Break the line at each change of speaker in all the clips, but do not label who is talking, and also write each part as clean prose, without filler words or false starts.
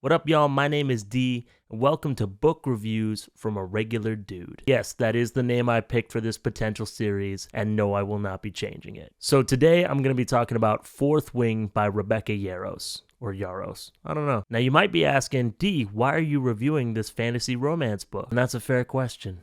What up, y'all? My name is D, and welcome to Book Reviews from a Regular Dude. Yes, that is the name I picked for this potential series, and no, I will not be changing it. So today, I'm going to be talking about Fourth Wing by Rebecca Yarros, or Yarros. I don't know. Now, you might be asking, D, why are you reviewing this fantasy romance book? And that's a fair question.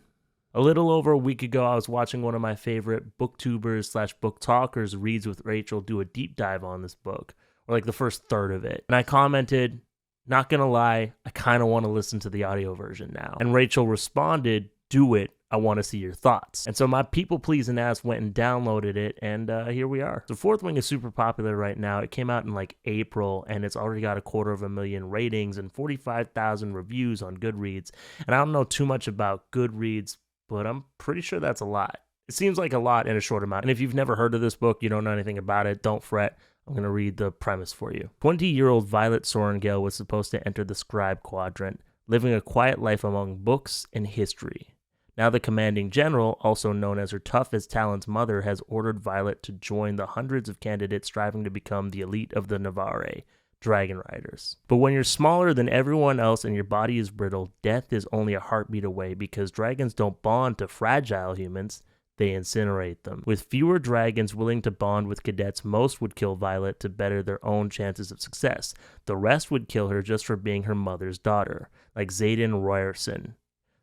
A little over a week ago, I was watching one of my favorite booktubers / book talkers, Reads with Rachel, do a deep dive on this book, or like the first third of it. And I commented, not gonna lie, I kind of want to listen to the audio version now. And Rachel responded, do it, I want to see your thoughts. And so my people-pleasing ass went and downloaded it, and here we are. The Fourth Wing is super popular right now. It came out in like April, and it's already got 250,000 ratings and 45,000 reviews on Goodreads. And I don't know too much about Goodreads, but I'm pretty sure that's a lot. It seems like a lot in a short amount. And if you've never heard of this book, you don't know anything about it, don't fret. I'm going to read the premise for you. 20-year-old Violet Sorengale was supposed to enter the scribe quadrant, living a quiet life among books and history. Now the commanding general, also known as her tough-as-talons mother, has ordered Violet to join the hundreds of candidates striving to become the elite of the Navarre, dragon riders. But when you're smaller than everyone else and your body is brittle, death is only a heartbeat away because dragons don't bond to fragile humans. They incinerate them. With fewer dragons willing to bond with cadets, most would kill Violet to better their own chances of success. The rest would kill her just for being her mother's daughter, like Xaden Royerson,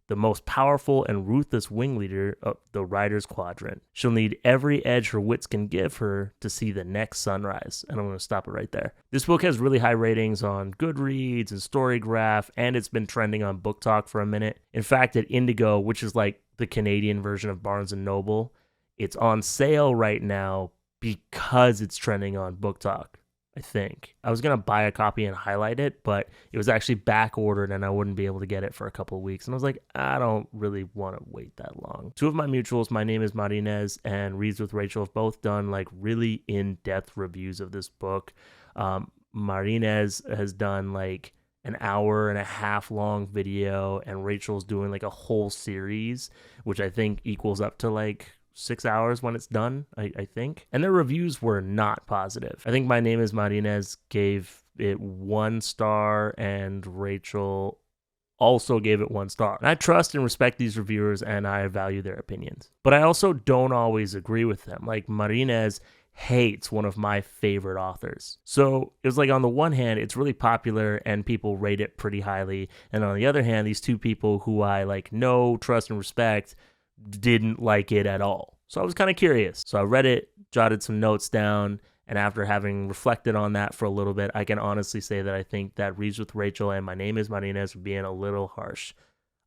the most powerful and ruthless wing leader of the Riders Quadrant. She'll need every edge her wits can give her to see the next sunrise. And I'm going to stop it right there. This book has really high ratings on Goodreads and Storygraph, and it's been trending on Book Talk for a minute. In fact, at Indigo, which is like the Canadian version of Barnes & Noble, it's on sale right now because it's trending on Book Talk, I think. I was going to buy a copy and highlight it, but it was actually back ordered and I wouldn't be able to get it for a couple of weeks. And I was like, I don't really want to wait that long. Two of my mutuals, My Name is Marinez and Reads with Rachel, have both done like really in-depth reviews of this book. Marinez has done like an 1.5 hour long video, and Rachel's doing like a whole series, which I think equals up to like 6 hours when it's done, I think. And their reviews were not positive. I think My Name is Marinez gave it 1 star, and Rachel also gave it 1 star. And I trust and respect these reviewers, and I value their opinions. But I also don't always agree with them. Like Marinez hates one of my favorite authors. So it was like, on the one hand, it's really popular and people rate it pretty highly. And on the other hand, these two people who I like know, trust, and respect didn't like it at all. So I was kind of curious. So I read it, jotted some notes down, and after having reflected on that for a little bit, I can honestly say that I think that Reads with Rachel and My Name is Marinez were being a little harsh.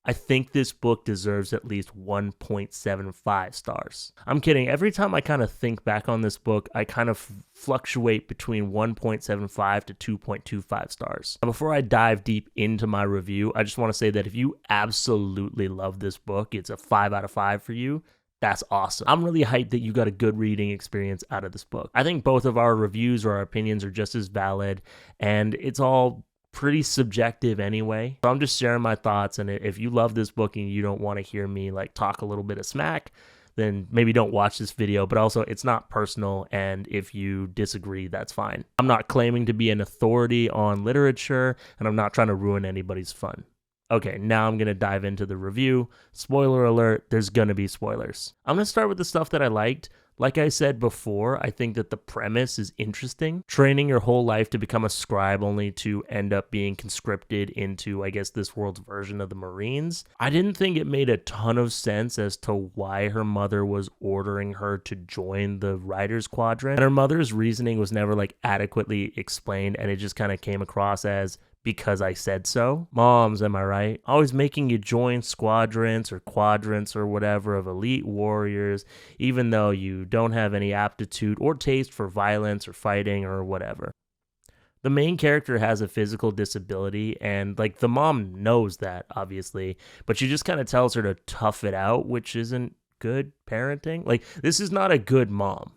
I think this book deserves at least 1.75 stars. I'm kidding. Every time I kind of think back on this book, I kind of fluctuate between 1.75 to 2.25 stars. Now, before I dive deep into my review, I just want to say that if you absolutely love this book, it's a 5 out of 5 for you. That's awesome. I'm really hyped that you got a good reading experience out of this book. I think both of our reviews or our opinions are just as valid, and it's all pretty subjective anyway. So I'm just sharing my thoughts, and if you love this book and you don't want to hear me like talk a little bit of smack, then maybe don't watch this video. But also, it's not personal, and if you disagree, that's fine. I'm not claiming to be an authority on literature, and I'm not trying to ruin anybody's fun. Okay, now I'm going to dive into the review. Spoiler alert, there's going to be spoilers. I'm going to start with the stuff that I liked. Like I said before, I think that the premise is interesting. Training your whole life to become a scribe only to end up being conscripted into, I guess, this world's version of the Marines. I didn't think it made a ton of sense as to why her mother was ordering her to join the Riders Quadrant. And her mother's reasoning was never like adequately explained, and it just kind of came across as, because I said so. Moms, am I right? Always making you join squadrons or quadrants or whatever of elite warriors, even though you don't have any aptitude or taste for violence or fighting or whatever. The main character has a physical disability, and like the mom knows that, obviously, but she just kind of tells her to tough it out, which isn't good parenting. Like, this is not a good mom.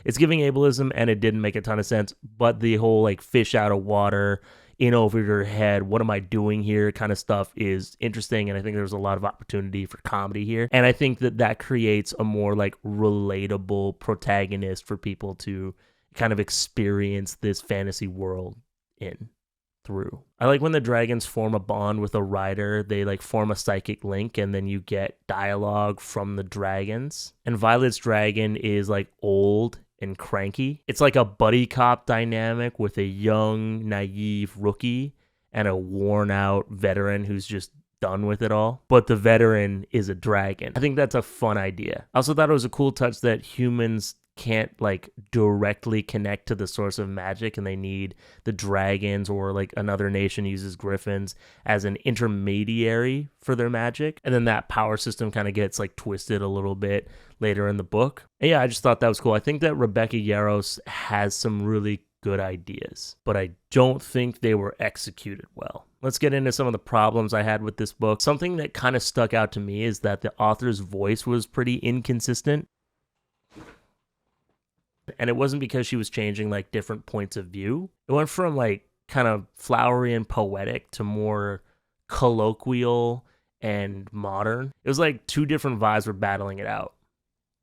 It's giving ableism, and it didn't make a ton of sense, but the whole like fish out of water, in over your head, what am I doing here kind of stuff is interesting, and I think there's a lot of opportunity for comedy here, and I think that that creates a more like relatable protagonist for people to kind of experience this fantasy world in. through. I like when the dragons form a bond with a rider, they like form a psychic link and then you get dialogue from the dragons. And Violet's dragon is like old and cranky. It's like a buddy cop dynamic with a young, naive rookie and a worn out veteran who's just done with it all. But the veteran is a dragon. I think that's a fun idea. I also thought it was a cool touch that humans can't like directly connect to the source of magic and they need the dragons, or like another nation uses griffins as an intermediary for their magic. And then that power system kind of gets like twisted a little bit later in the book. And yeah, I just thought that was cool. I think that Rebecca Yarros has some really good ideas, but I don't think they were executed well. Let's get into some of the problems I had with this book. Something that kind of stuck out to me is that the author's voice was pretty inconsistent. And it wasn't because she was changing like different points of view. It went from like kind of flowery and poetic to more colloquial and modern. It was like two different vibes were battling it out.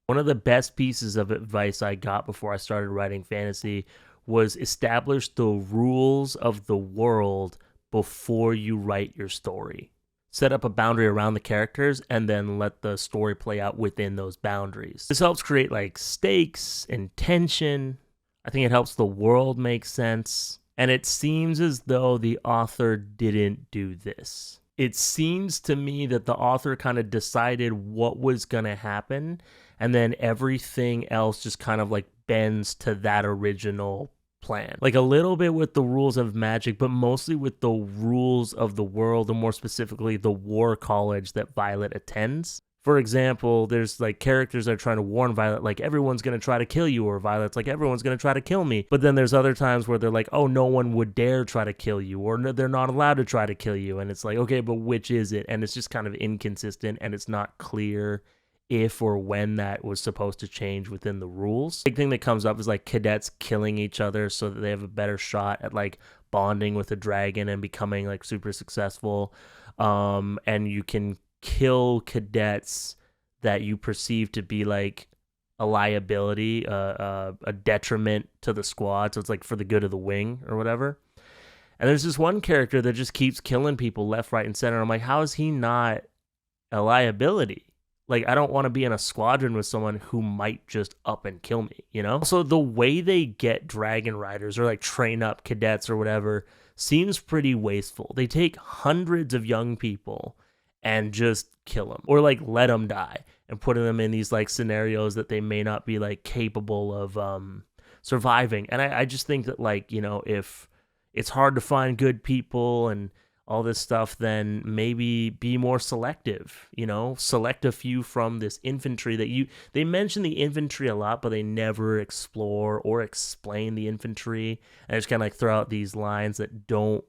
One of the best pieces of advice I got before I started writing fantasy was establish the rules of the world before you write your story. Set up a boundary around the characters and then let the story play out within those boundaries. This helps create like stakes and tension. I think it helps the world make sense. And it seems as though the author didn't do this. It seems to me that the author kind of decided what was going to happen, and then everything else just kind of like bends to that original plan. Like a little bit with the rules of magic, but mostly with the rules of the world, and more specifically the war college that Violet attends. For example, there's like characters that are trying to warn Violet, like everyone's going to try to kill you, or Violet's like everyone's going to try to kill me. But then there's other times where they're like, oh, no one would dare try to kill you, or no, they're not allowed to try to kill you. And it's like, okay, but which is it? And it's just kind of inconsistent, and it's not clear if or when that was supposed to change within the rules. Big thing that comes up is like cadets killing each other so that they have a better shot at like bonding with a dragon and becoming like super successful. And you can kill cadets that you perceive to be like a liability, a detriment to the squad. So it's like for the good of the wing or whatever. And there's this one character that just keeps killing people left, right, and center. I'm like, how is he not a liability? Like, I don't want to be in a squadron with someone who might just up and kill me, you know? So the way they get dragon riders or like train up cadets or whatever seems pretty wasteful. They take hundreds of young people and just kill them, or like let them die and putting them in these like scenarios that they may not be like capable of surviving. And I just think that like, you know, if it's hard to find good people and all this stuff, then maybe be more selective, you know, select a few from this infantry that they mention the infantry a lot, but they never explore or explain the infantry. And just kind of like throw out these lines that don't,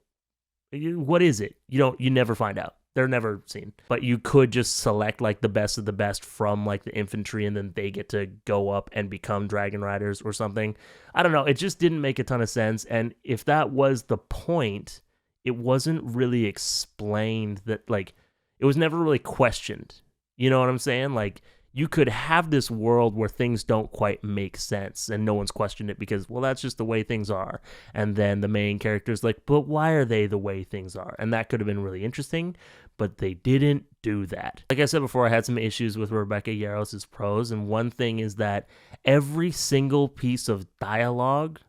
what is it? You never find out. They're never seen. But you could just select like the best of the best from like the infantry, and then they get to go up and become dragon riders or something. I don't know. It just didn't make a ton of sense. And if that was the point, it wasn't really explained, that like it was never really questioned. You know what I'm saying? Like you could have this world where things don't quite make sense and no one's questioned it because, well, that's just the way things are. And then the main character's like, but why are they the way things are? And that could have been really interesting, but they didn't do that. Like I said before, I had some issues with Rebecca Yarros' prose, and one thing is that every single piece of dialogue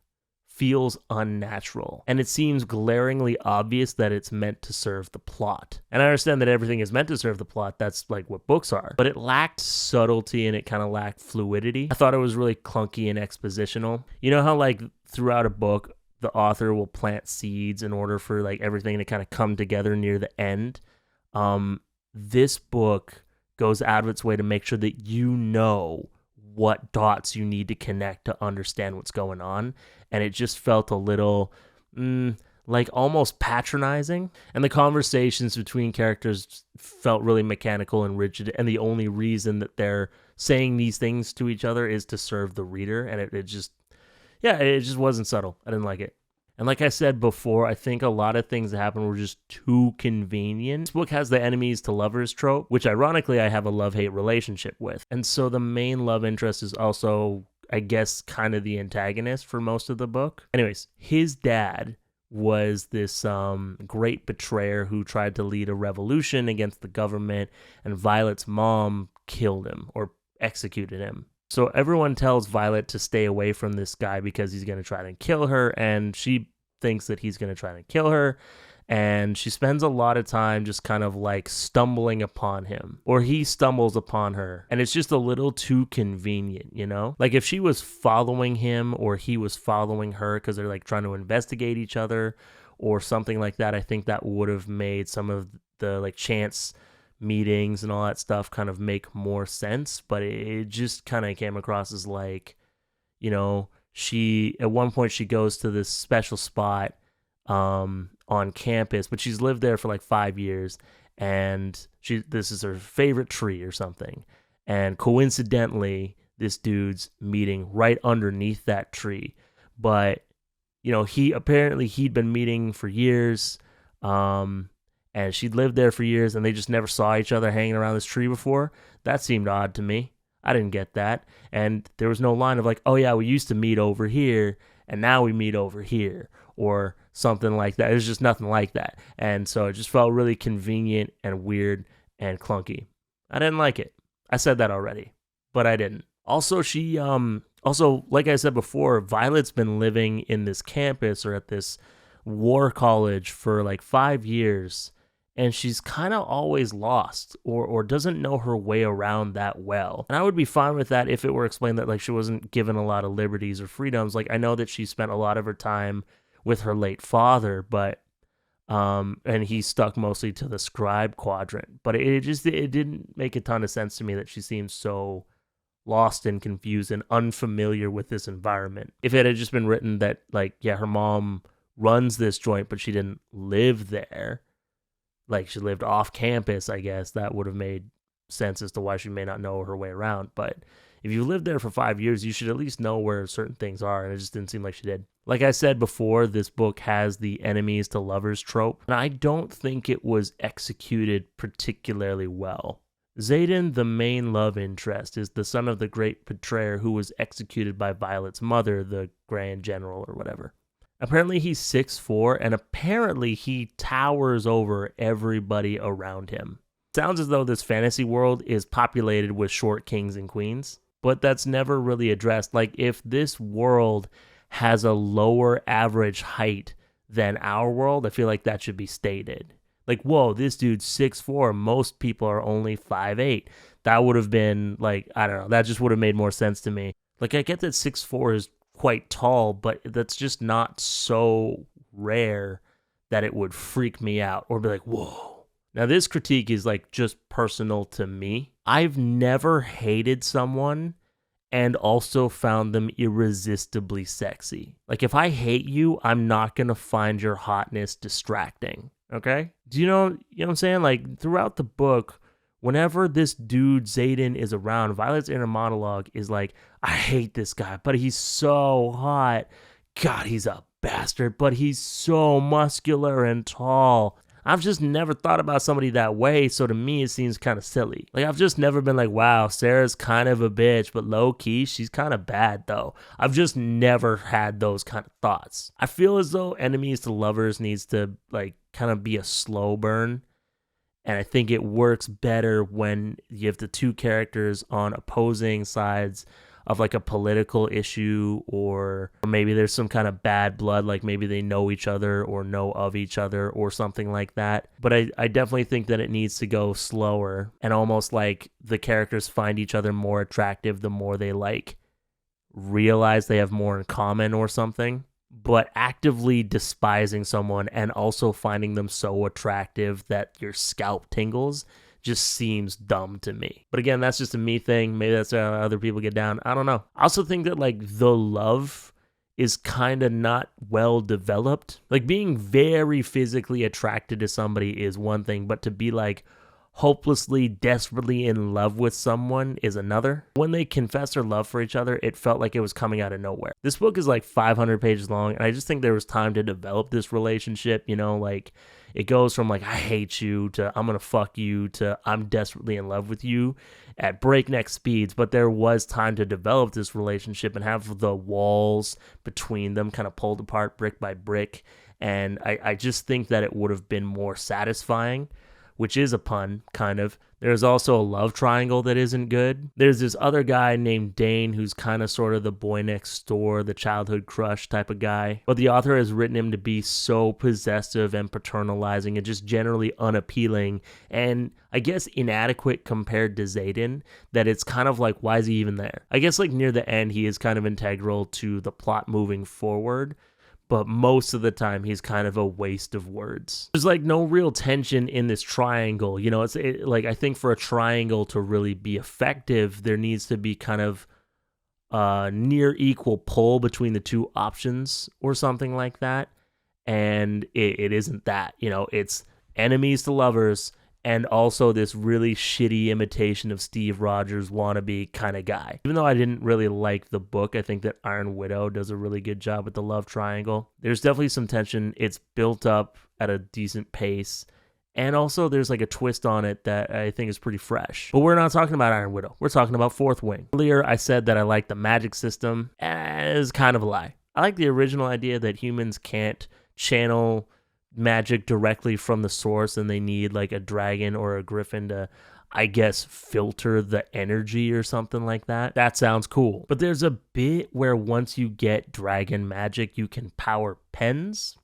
feels unnatural, and it seems glaringly obvious that it's meant to serve the plot. And I understand that everything is meant to serve the plot, that's like what books are, but it lacked subtlety and it kind of lacked fluidity. I thought it was really clunky and expositional. You know how like throughout a book the author will plant seeds in order for like everything to kind of come together near the end? This book goes out of its way to make sure that you know what dots you need to connect to understand what's going on. And it just felt a little like almost patronizing. And the conversations between characters felt really mechanical and rigid. And the only reason that they're saying these things to each other is to serve the reader. And it just wasn't subtle. I didn't like it. And like I said before, I think a lot of things that happened were just too convenient. This book has the enemies to lovers trope, which ironically I have a love-hate relationship with. And so the main love interest is also, I guess, kind of the antagonist for most of the book. Anyways, his dad was this great betrayer who tried to lead a revolution against the government, and Violet's mom killed him or executed him. So everyone tells Violet to stay away from this guy because he's going to try to kill her, and she thinks that he's going to try to kill her. And she spends a lot of time just kind of like stumbling upon him, or he stumbles upon her, and it's just a little too convenient, you know? Like if she was following him or he was following her because they're like trying to investigate each other or something like that, I think that would have made some of the like chance meetings and all that stuff kind of make more sense. But it just kind of came across as like, you know, she at one point she goes to this special spot on campus, but she's lived there for like 5 years, and this is her favorite tree or something. And coincidentally, this dude's meeting right underneath that tree. But you know, he'd been meeting for years, and she'd lived there for years, and they just never saw each other hanging around this tree before. That seemed odd to me. I didn't get that. And there was no line of like, oh yeah, we used to meet over here, and now we meet over here, or something like that. It was just nothing like that. And so it just felt really convenient and weird and clunky. I didn't like it. I said that already, but I didn't. Also, like I said before, Violet's been living in this campus or at this war college for like 5 years, and she's kind of always lost or doesn't know her way around that well. And I would be fine with that if it were explained that like she wasn't given a lot of liberties or freedoms. Like I know that she spent a lot of her time with her late father, but and he stuck mostly to the scribe quadrant. But it didn't make a ton of sense to me that she seems so lost and confused and unfamiliar with this environment. If it had just been written that like, yeah, her mom runs this joint, but she didn't live there, like she lived off campus, I guess that would have made sense as to why she may not know her way around. But if you lived there for 5 years, you should at least know where certain things are, and it just didn't seem like she did. Like I said before, this book has the enemies to lovers trope, and I don't think it was executed particularly well. Xaden, the main love interest, is the son of the great betrayer who was executed by Violet's mother, the Grand General or whatever. Apparently he's 6'4", and apparently he towers over everybody around him. Sounds as though this fantasy world is populated with short kings and queens, but that's never really addressed. Like if this world has a lower average height than our world, I feel like that should be stated. Like, whoa, this dude's 6'4", most people are only 5'8". That would have been like, I don't know, that just would have made more sense to me. Like I get that 6'4" is quite tall, but that's just not so rare that it would freak me out or be like, whoa. Now this critique is like just personal to me. I've never hated someone and also found them irresistibly sexy. Like if I hate you, I'm not gonna find your hotness distracting, okay? Do you know what I'm saying? Like throughout the book, whenever this dude Xaden is around, Violet's inner monologue is like, I hate this guy, but he's so hot. God, he's a bastard, but he's so muscular and tall. I've just never thought about somebody that way, so to me it seems kind of silly. Like I've just never been like, wow, Sarah's kind of a bitch, but low-key, she's kind of bad though. I've just never had those kind of thoughts. I feel as though enemies to lovers needs to like kind of be a slow burn. And I think it works better when you have the two characters on opposing sides of like a political issue, or maybe there's some kind of bad blood, like maybe they know each other or know of each other or something like that. But I definitely think that it needs to go slower and almost like the characters find each other more attractive the more they like realize they have more in common or something. But actively despising someone and also finding them so attractive that your scalp tingles just seems dumb to me. But again, that's just a me thing. Maybe that's how other people get down. I don't know. I also think that like the love is kind of not well developed. Like being very physically attracted to somebody is one thing, but to be like hopelessly, desperately in love with someone is another. When they confess their love for each other, it felt like it was coming out of nowhere. This book is like 500 pages long, and I just think there was time to develop this relationship, you know, like it goes from like, I hate you to I'm gonna fuck you to I'm desperately in love with you at breakneck speeds. But there was time to develop this relationship and have the walls between them kind of pulled apart brick by brick And I just think that it would have been more satisfying, which is a pun, kind of. There's also a love triangle that isn't good. There's this other guy named Dane who's kind of sort of the boy next door, the childhood crush type of guy. But the author has written him to be so possessive and paternalizing and just generally unappealing and I guess inadequate compared to Xaden that it's kind of like, why is he even there? I guess like near the end, he is kind of integral to the plot moving forward. But most of the time he's kind of a waste of words. There's like no real tension in this triangle. You know, like I think for a triangle to really be effective, there needs to be kind of near equal pull between the two options or something like that. And it isn't that, you know, it's enemies to lovers and also this really shitty imitation of Steve Rogers wannabe kind of guy. Even though I didn't really like the book, I think that Iron Widow does a really good job with the love triangle. There's definitely some tension. It's built up at a decent pace. And also there's like a twist on it that I think is pretty fresh. But we're not talking about Iron Widow. We're talking about Fourth Wing. Earlier I said that I like the magic system. It's kind of a lie. I like the original idea that humans can't channel magic directly from the source and they need like a dragon or a griffin to, I guess, filter the energy or something like that. That sounds cool. But there's a bit where once you get dragon magic, you can power pens.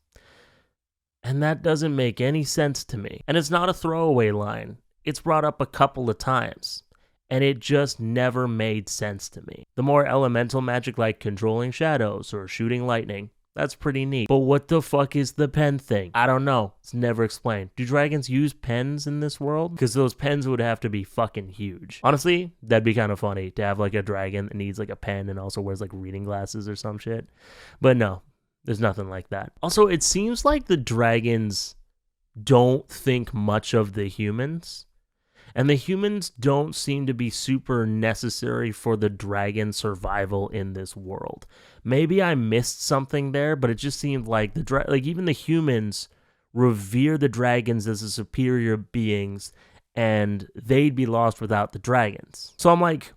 And that doesn't make any sense to me. And it's not a throwaway line. It's brought up a couple of times. And it just never made sense to me. The more elemental magic like controlling shadows or shooting lightning, that's pretty neat. But what the fuck is the pen thing? I don't know. It's never explained. Do dragons use pens in this world? Because those pens would have to be fucking huge. Honestly, that'd be kind of funny to have like a dragon that needs like a pen and also wears like reading glasses or some shit. But no, there's nothing like that. Also, it seems like the dragons don't think much of the humans. And the humans don't seem to be super necessary for the dragon survival in this world. Maybe I missed something there, but it just seemed like even the humans revere the dragons as the superior beings, and they'd be lost without the dragons. So I'm like,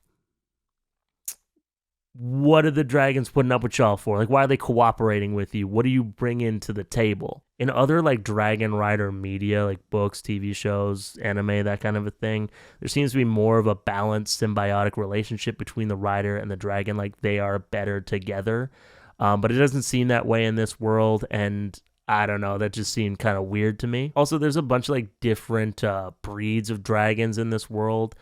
what are the dragons putting up with y'all for? Like, why are they cooperating with you? What do you bring into the table? In other, like, Dragon Rider media, like books, TV shows, anime, that kind of a thing, there seems to be more of a balanced, symbiotic relationship between the rider and the dragon. Like, they are better together. But it doesn't seem that way in this world, and I don't know, that just seemed kind of weird to me. Also, there's a bunch of, like, different breeds of dragons in this world.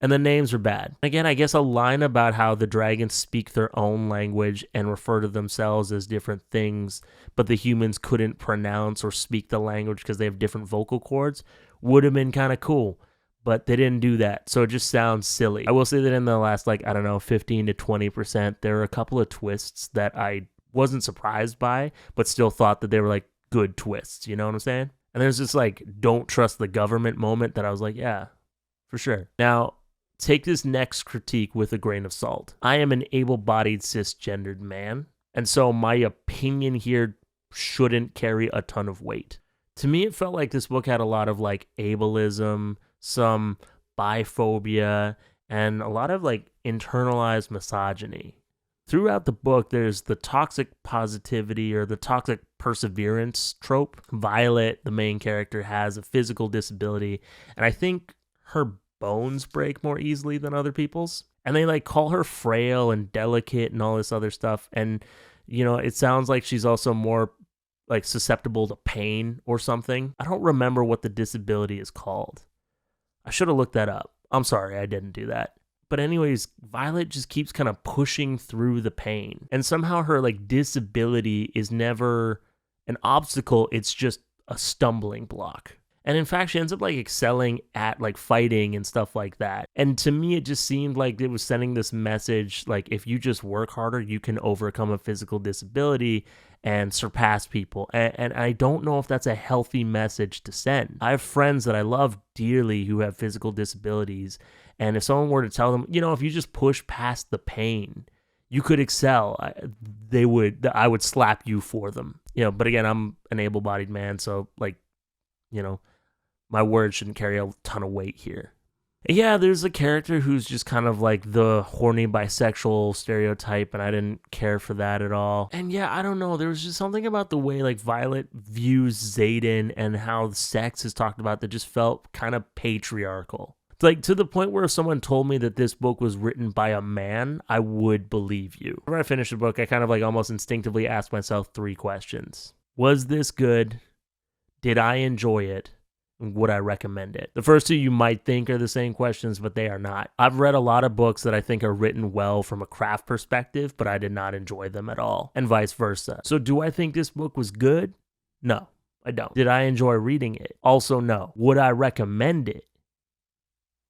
And the names are bad. Again, I guess a line about how the dragons speak their own language and refer to themselves as different things, but the humans couldn't pronounce or speak the language because they have different vocal cords would have been kind of cool. But they didn't do that, so it just sounds silly. I will say that in the last, 15 to 20%, there are a couple of twists that I wasn't surprised by, but still thought that they were, good twists, you know what I'm saying? And there's this, don't trust the government moment that I was like, yeah, for sure. Now, take this next critique with a grain of salt. I am an able-bodied cisgendered man, and so my opinion here shouldn't carry a ton of weight. To me, it felt like this book had a lot of ableism, some biphobia, and a lot of internalized misogyny. Throughout the book, there's the toxic positivity or the toxic perseverance trope. Violet, the main character, has a physical disability, and I think her bones break more easily than other people's. And they call her frail and delicate and all this other stuff. And, it sounds like she's also more susceptible to pain or something. I don't remember what the disability is called. I should have looked that up. I'm sorry, I didn't do that. But anyways, Violet just keeps kind of pushing through the pain. And somehow her disability is never an obstacle. It's just a stumbling block. And in fact, she ends up excelling at fighting and stuff like that. And to me, it just seemed like it was sending this message, if you just work harder, you can overcome a physical disability and surpass people. And I don't know if that's a healthy message to send. I have friends that I love dearly who have physical disabilities. And if someone were to tell them, if you just push past the pain, you could excel, I would slap you for them. But again, I'm an able-bodied man, so my words shouldn't carry a ton of weight here. Yeah, there's a character who's just kind of like the horny bisexual stereotype, and I didn't care for that at all. And yeah, I don't know, there was just something about the way like Violet views Xaden and how sex is talked about that just felt kind of patriarchal. Like, to the point where if someone told me that this book was written by a man, I would believe you. When I finished the book, I kind of like almost instinctively asked myself 3 questions. Was this good? Did I enjoy it? Would I recommend it? The first 2 you might think are the same questions, but they are not. I've read a lot of books that I think are written well from a craft perspective, but I did not enjoy them at all, and vice versa. So do I think this book was good? No, I don't. Did I enjoy reading it? Also, no. Would I recommend it?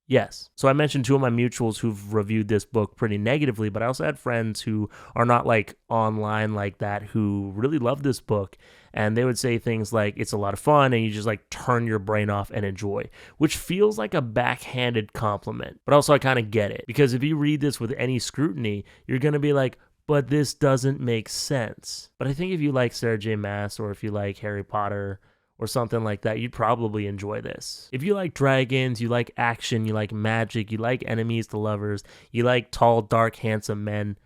Yes. So I mentioned 2 of my mutuals who've reviewed this book pretty negatively, but I also had friends who are not like online like that who really love this book. And they would say things like, it's a lot of fun and you just like turn your brain off and enjoy, which feels like a backhanded compliment. But also I kind of get it, because if you read this with any scrutiny, you're going to be like, but this doesn't make sense. But I think if you like Sarah J. Maas, or if you like Harry Potter or something like that, you'd probably enjoy this. If you like dragons, you like action, you like magic, you like enemies to lovers, you like tall, dark, handsome men,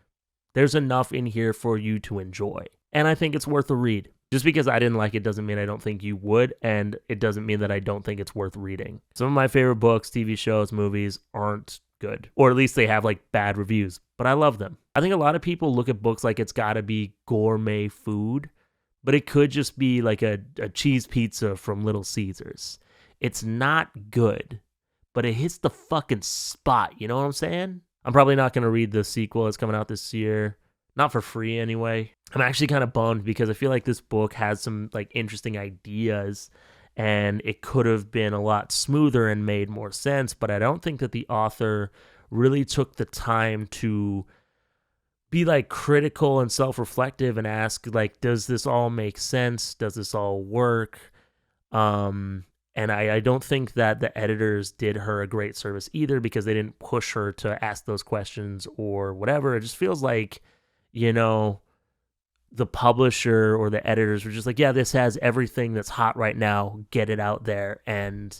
there's enough in here for you to enjoy. And I think it's worth a read. Just because I didn't like it doesn't mean I don't think you would, and it doesn't mean that I don't think it's worth reading. Some of my favorite books, TV shows, movies aren't good, or at least they have like bad reviews, but I love them. I think a lot of people look at books like it's gotta be gourmet food, but it could just be like a cheese pizza from Little Caesars. It's not good, but it hits the fucking spot. You know what I'm saying? I'm probably not going to read the sequel that's coming out this year. Not for free anyway. I'm actually kind of bummed because I feel like this book has some like interesting ideas and it could have been a lot smoother and made more sense, but I don't think that the author really took the time to be like critical and self-reflective and ask like, does this all make sense? Does this all work? And I don't think that the editors did her a great service either, because they didn't push her to ask those questions or whatever. It just feels like, you know, the publisher or the editors were just like, yeah, this has everything that's hot right now, get it out there. And,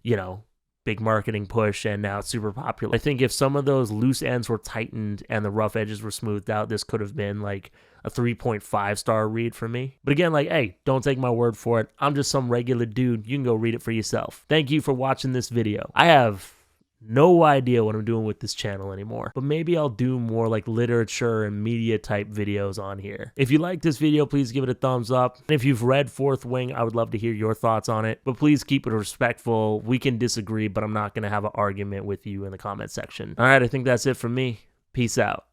you know, big marketing push, and now it's super popular. I think if some of those loose ends were tightened and the rough edges were smoothed out, this could have been like a 3.5 star read for me. But again, like, hey, don't take my word for it. I'm just some regular dude. You can go read it for yourself. Thank you for watching this video. I have no idea what I'm doing with this channel anymore, but maybe I'll do more like literature and media type videos on here. If you like this video, please give it a thumbs up. And if you've read Fourth Wing, I would love to hear your thoughts on it, but please keep it respectful. We can disagree, but I'm not going to have an argument with you in the comment section. All right, I think that's it from me. Peace out.